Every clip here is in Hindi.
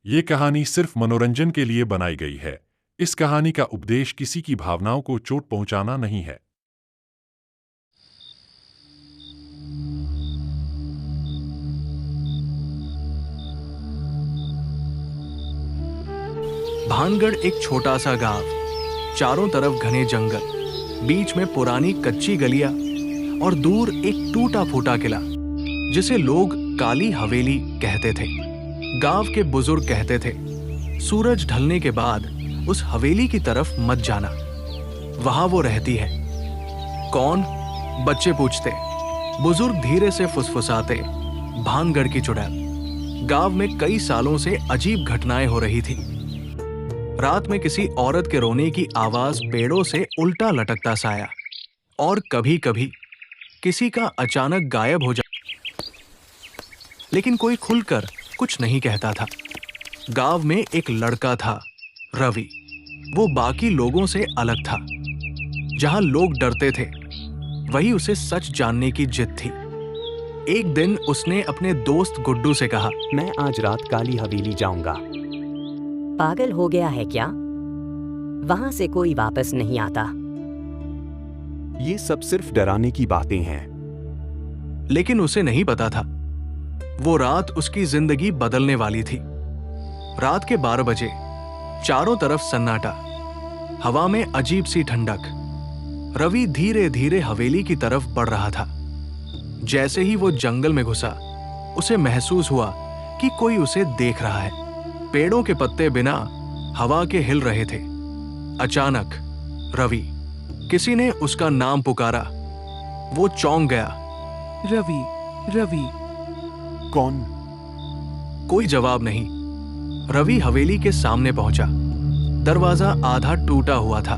ये कहानी सिर्फ मनोरंजन के लिए बनाई गई है। इस कहानी का उपदेश किसी की भावनाओं को चोट पहुंचाना नहीं है। भानगढ़ एक छोटा सा गांव, चारों तरफ घने जंगल, बीच में पुरानी कच्ची गलियां और दूर एक टूटा फूटा किला जिसे लोग काली हवेली कहते थे। गांव के बुजुर्ग कहते थे, सूरज ढलने के बाद उस हवेली की तरफ मत जाना, वहां वो रहती है। कौन? बच्चे पूछते। बुजुर्ग धीरे से फुसफुसाते, भानगढ़ की चुड़ैल। गांव में कई सालों से अजीब घटनाएं हो रही थी। रात में किसी औरत के रोने की आवाज पेड़ों से उल्टा लटकता सा आया, और कभी कभी किसी का अचानक गायब हो जा, लेकिन कोई खुलकर कुछ नहीं कहता था। गांव में एक लड़का था, रवि। वो बाकी लोगों से अलग था। जहां लोग डरते थे, वही उसे सच जानने की जिद थी। एक दिन उसने अपने दोस्त गुड्डू से कहा, मैं आज रात काली हवेली जाऊंगा। पागल हो गया है क्या? वहां से कोई वापस नहीं आता। ये सब सिर्फ डराने की बातें हैं। लेकिन उसे नहीं पता था, वो रात उसकी जिंदगी बदलने वाली थी। रात के 12 बजे चारों तरफ सन्नाटा, हवा में अजीब सी ठंडक। रवि धीरे धीरे हवेली की तरफ बढ़ रहा था। जैसे ही वो जंगल में घुसा, उसे महसूस हुआ कि कोई उसे देख रहा है। पेड़ों के पत्ते बिना हवा के हिल रहे थे। अचानक रवि, किसी ने उसका नाम पुकारा। वो चौंक गया। रवि, रवि। कौन? कोई जवाब नहीं। रवि हवेली के सामने पहुंचा। दरवाजा आधा टूटा हुआ था।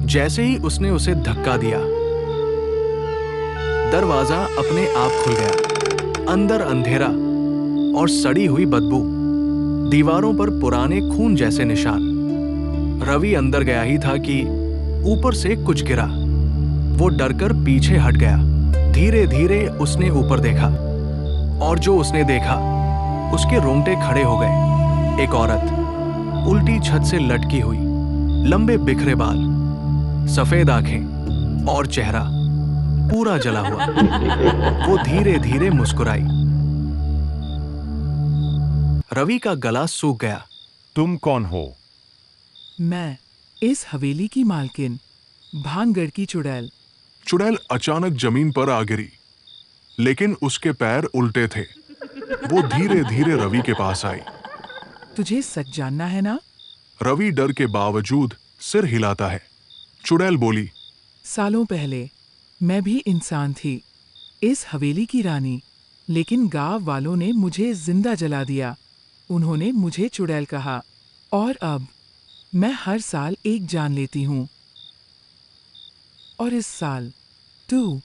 जैसे ही उसने उसे धक्का दिया, दरवाजा अपने आप खुल गया। अंदर अंधेरा और सड़ी हुई बदबू, दीवारों पर पुराने खून जैसे निशान। रवि अंदर गया ही था कि ऊपर से कुछ गिरा। वो डरकर पीछे हट गया। धीरे धीरे उसने ऊपर देखा, और जो उसने देखा, उसके रोंगटे खड़े हो गए। एक औरत, उल्टी छत से लटकी हुई, लंबे बिखरे बाल, सफेद आंखें और चेहरा पूरा जला हुआ। वो धीरे धीरे मुस्कुराई। रवि का गला सूख गया। तुम कौन हो? मैं इस हवेली की मालकिन, भानगढ़ की चुड़ैल। चुड़ैल अचानक जमीन पर आ गिरी, लेकिन उसके पैर उल्टे थे। वो धीरे धीरे रवि के पास आई। तुझे सच जानना है ना? रवि डर के बावजूद सिर हिलाता है। चुड़ैल बोली, सालों पहले मैं भी इंसान थी, इस हवेली की रानी। लेकिन गांव वालों ने मुझे जिंदा जला दिया। उन्होंने मुझे चुड़ैल कहा, और अब मैं हर साल एक जान लेती हूं। और इस साल तू।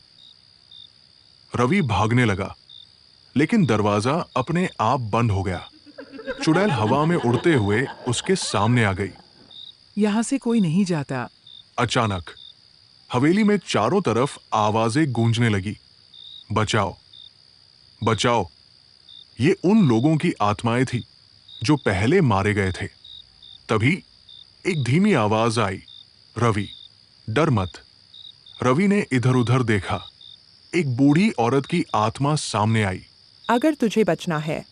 रवि भागने लगा, लेकिन दरवाजा अपने आप बंद हो गया। चुड़ैल हवा में उड़ते हुए उसके सामने आ गई। यहां से कोई नहीं जाता। अचानक हवेली में चारों तरफ आवाजें गूंजने लगी। बचाओ, बचाओ। ये उन लोगों की आत्माएं थी जो पहले मारे गए थे। तभी एक धीमी आवाज आई, रवि, डर मत। रवि ने इधर उधर देखा। एक बूढ़ी औरत की आत्मा सामने आई। अगर तुझे बचना है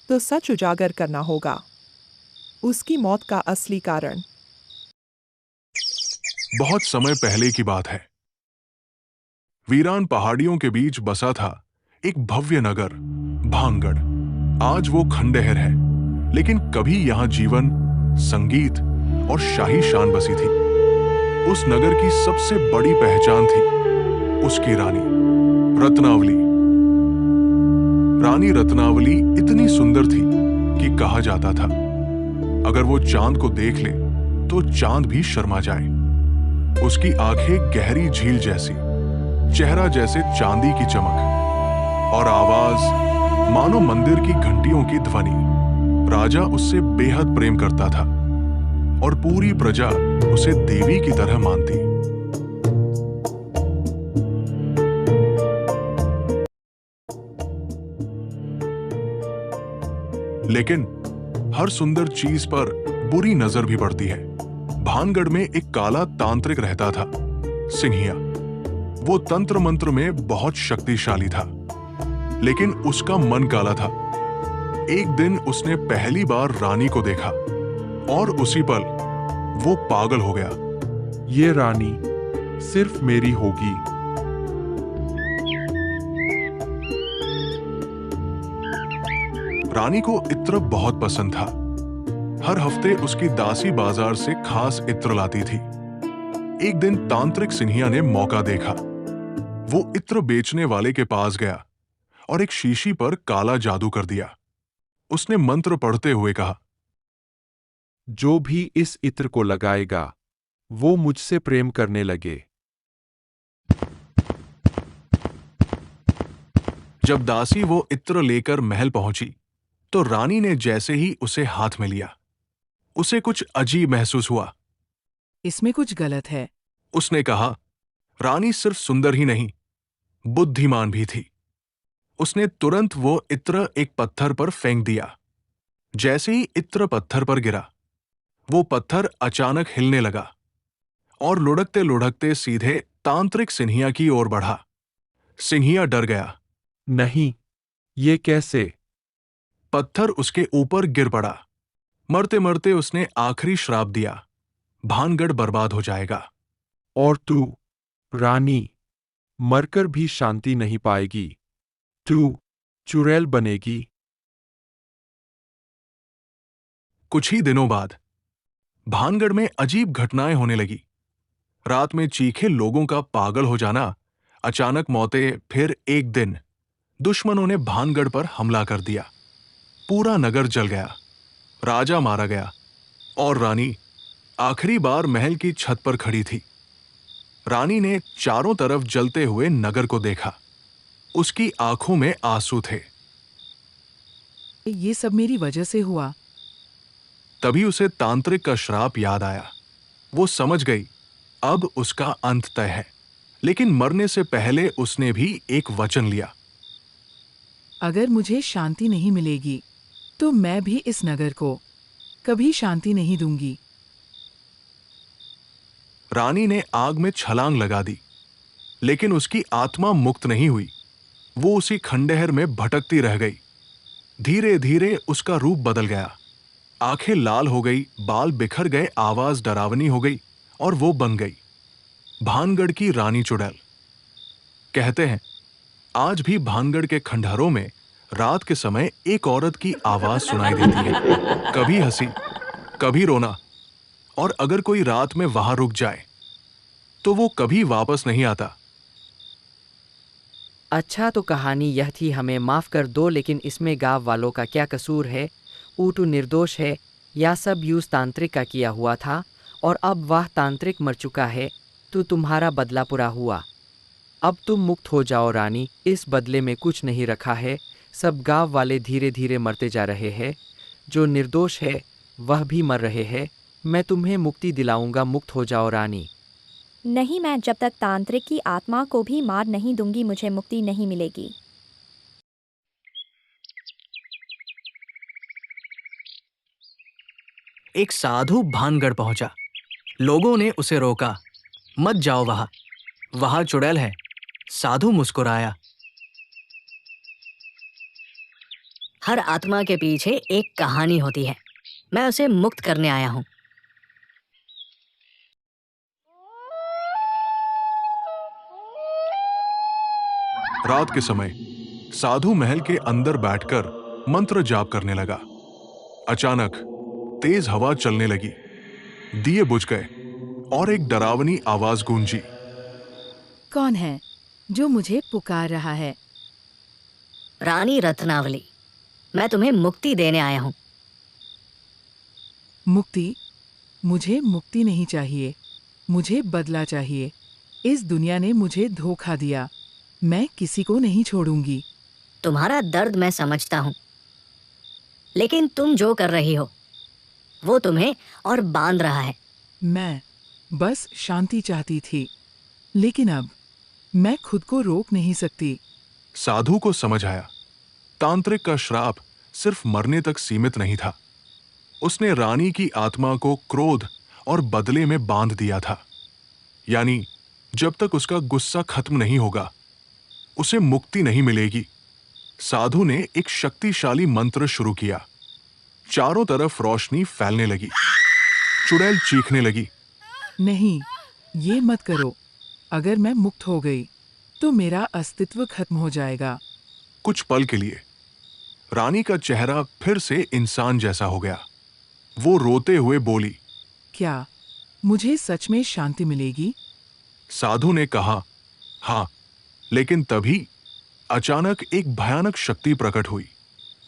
तो सच उजागर करना होगा, उसकी मौत का असली कारण। बहुत समय पहले की बात है। वीरान पहाड़ियों के बीच बसा था एक भव्य नगर, भानगढ़। आज वो खंडहर है, लेकिन कभी यहां जीवन, संगीत और शाही शान बसी थी। उस नगर की सबसे बड़ी पहचान थी उसकी रानी, रत्नावली। रानी रत्नावली इतनी सुंदर थी कि कहा जाता था, अगर वो चांद को देख ले तो चांद भी शर्मा जाए। उसकी आंखें गहरी झील जैसी, चेहरा जैसे चांदी की चमक, और आवाज मानो मंदिर की घंटियों की ध्वनि। राजा उससे बेहद प्रेम करता था, और पूरी प्रजा उसे देवी की तरह मानती। लेकिन हर सुंदर चीज पर बुरी नजर भी पड़ती है। भानगढ़ में एक काला तांत्रिक रहता था, सिंहिया। वो तंत्र मंत्र में बहुत शक्तिशाली था, लेकिन उसका मन काला था। एक दिन उसने पहली बार रानी को देखा और उसी पल वो पागल हो गया। ये रानी सिर्फ मेरी होगी। रानी को इत्र बहुत पसंद था। हर हफ्ते उसकी दासी बाजार से खास इत्र लाती थी। एक दिन तांत्रिक सिंहिया ने मौका देखा। वो इत्र बेचने वाले के पास गया और एक शीशी पर काला जादू कर दिया। उसने मंत्र पढ़ते हुए कहा, जो भी इस इत्र को लगाएगा वो मुझसे प्रेम करने लगे। जब दासी वो इत्र लेकर महल पहुंची तो रानी ने जैसे ही उसे हाथ में लिया, उसे कुछ अजीब महसूस हुआ। इसमें कुछ गलत है। उसने कहा, रानी सिर्फ सुंदर ही नहीं, बुद्धिमान भी थी। उसने तुरंत वो इत्र एक पत्थर पर फेंक दिया। जैसे ही इत्र पत्थर पर गिरा, वो पत्थर अचानक हिलने लगा और लुढ़कते लुढ़कते सीधे तांत्रिक सिंहिया की ओर बढ़ा। सिंहिया डर गया। नहीं, ये कैसे? पत्थर उसके ऊपर गिर पड़ा। मरते मरते उसने आखिरी श्राप दिया, भानगढ़ बर्बाद हो जाएगा। और तू, रानी, मरकर भी शांति नहीं पाएगी। तू चुड़ैल बनेगी। कुछ ही दिनों बाद भानगढ़ में अजीब घटनाएं होने लगी। रात में चीखे लोगों का पागल हो जाना, अचानक मौतें, फिर एक दिन दुश्मनों ने भानगढ़ पर हमला कर दिया। पूरा नगर जल गया, राजा मारा गया और रानी आखिरी बार महल की छत पर खड़ी थी। रानी ने चारों तरफ जलते हुए नगर को देखा। उसकी आंखों में आंसू थे। ये सब मेरी वजह से हुआ। तभी उसे तांत्रिक का श्राप याद आया। वो समझ गई अब उसका अंत तय है। लेकिन मरने से पहले उसने भी एक वचन लिया। अगर मुझे शांति नहीं मिलेगी तो मैं भी इस नगर को कभी शांति नहीं दूंगी। रानी ने आग में छलांग लगा दी, लेकिन उसकी आत्मा मुक्त नहीं हुई। वो उसी खंडहर में भटकती रह गई। धीरे धीरे उसका रूप बदल गया। आंखें लाल हो गई, बाल बिखर गए, आवाज डरावनी हो गई और वो बन गई भानगढ़ की रानी चुड़ैल। कहते हैं आज भी भानगढ़ के खंडहरों में रात के समय एक औरत की आवाज सुनाई देती है, कभी हंसी, कभी रोना। और अगर कोई रात में वहां रुक जाए तो वो कभी वापस नहीं आता। अच्छा, तो कहानी यह थी, हमें माफ़ कर दो, लेकिन इसमें गांव वालों का क्या कसूर है? ऊटू निर्दोष है या सब यूज तांत्रिक का किया हुआ था और अब वह तांत्रिक मर चुका है तो तुम्हारा बदला पूरा हुआ। अब तुम मुक्त हो जाओ रानी। इस बदले में कुछ नहीं रखा है। सब गांव वाले धीरे धीरे मरते जा रहे हैं। जो निर्दोष है वह भी मर रहे हैं। मैं तुम्हें मुक्ति दिलाऊंगा, मुक्त हो जाओ रानी। नहीं, मैं जब तक तांत्रिक की आत्मा को भी मार नहीं दूंगी मुझे मुक्ति नहीं मिलेगी। एक साधु भानगढ़ पहुंचा। लोगों ने उसे रोका, मत जाओ वहां चुड़ैल है। साधु मुस्कुराया। हर आत्मा के पीछे एक कहानी होती है, मैं उसे मुक्त करने आया हूं। रात के समय साधु महल के अंदर बैठकर मंत्र जाप करने लगा। अचानक तेज हवा चलने लगी, दिए बुझ गए और एक डरावनी आवाज गूंजी। कौन है जो मुझे पुकार रहा है? रानी रत्नावली, मैं तुम्हें मुक्ति देने आया हूं। मुक्ति? मुझे मुक्ति नहीं चाहिए, मुझे बदला चाहिए। इस दुनिया ने मुझे धोखा दिया, मैं किसी को नहीं छोड़ूंगी। तुम्हारा दर्द मैं समझता हूं, लेकिन तुम जो कर रही हो वो तुम्हें और बांध रहा है। मैं बस शांति चाहती थी, लेकिन अब मैं खुद को रोक नहीं सकती। साधु को समझ आया, तांत्रिक का श्राप सिर्फ मरने तक सीमित नहीं था, उसने रानी की आत्मा को क्रोध और बदले में बांध दिया था। यानी जब तक उसका गुस्सा खत्म नहीं होगा, उसे मुक्ति नहीं मिलेगी। साधु ने एक शक्तिशाली मंत्र शुरू किया। चारों तरफ रोशनी फैलने लगी। चुड़ैल चीखने लगी। नहीं, ये मत करो। अगर मैं मुक्त हो गई तो मेरा अस्तित्व खत्म हो जाएगा। कुछ पल के लिए रानी का चेहरा फिर से इंसान जैसा हो गया। वो रोते हुए बोली, क्या मुझे सच में शांति मिलेगी? साधु ने कहा, हाँ, लेकिन तभी अचानक एक भयानक शक्ति प्रकट हुई।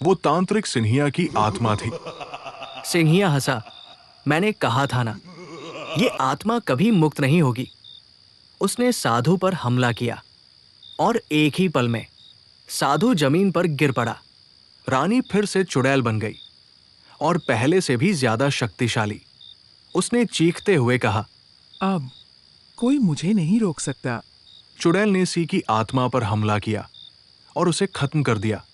वो तांत्रिक सिन्हिया की आत्मा थी। सिंहिया हंसा। मैंने कहा था ना, ये आत्मा कभी मुक्त नहीं होगी। उसने साधु पर हमला किया और एक ही पल में साधु जमीन पर गिर पड़ा। रानी फिर से चुड़ैल बन गई और पहले से भी ज्यादा शक्तिशाली। उसने चीखते हुए कहा, अब कोई मुझे नहीं रोक सकता। चुड़ैल ने सी की आत्मा पर हमला किया और उसे खत्म कर दिया।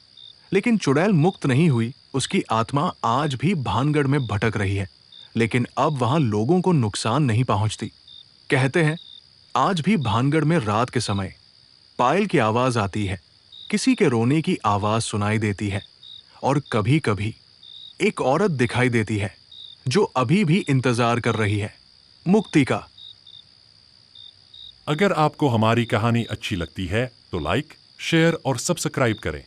लेकिन चुड़ैल मुक्त नहीं हुई। उसकी आत्मा आज भी भानगढ़ में भटक रही है, लेकिन अब वहां लोगों को नुकसान नहीं पहुंचती। कहते हैं आज भी भानगढ़ में रात के समय पायल की आवाज आती है, किसी के रोने की आवाज सुनाई देती है और कभी कभी एक औरत दिखाई देती है जो अभी भी इंतजार कर रही है मुक्ति का। अगर आपको हमारी कहानी अच्छी लगती है तो लाइक, शेयर और सब्सक्राइब करें।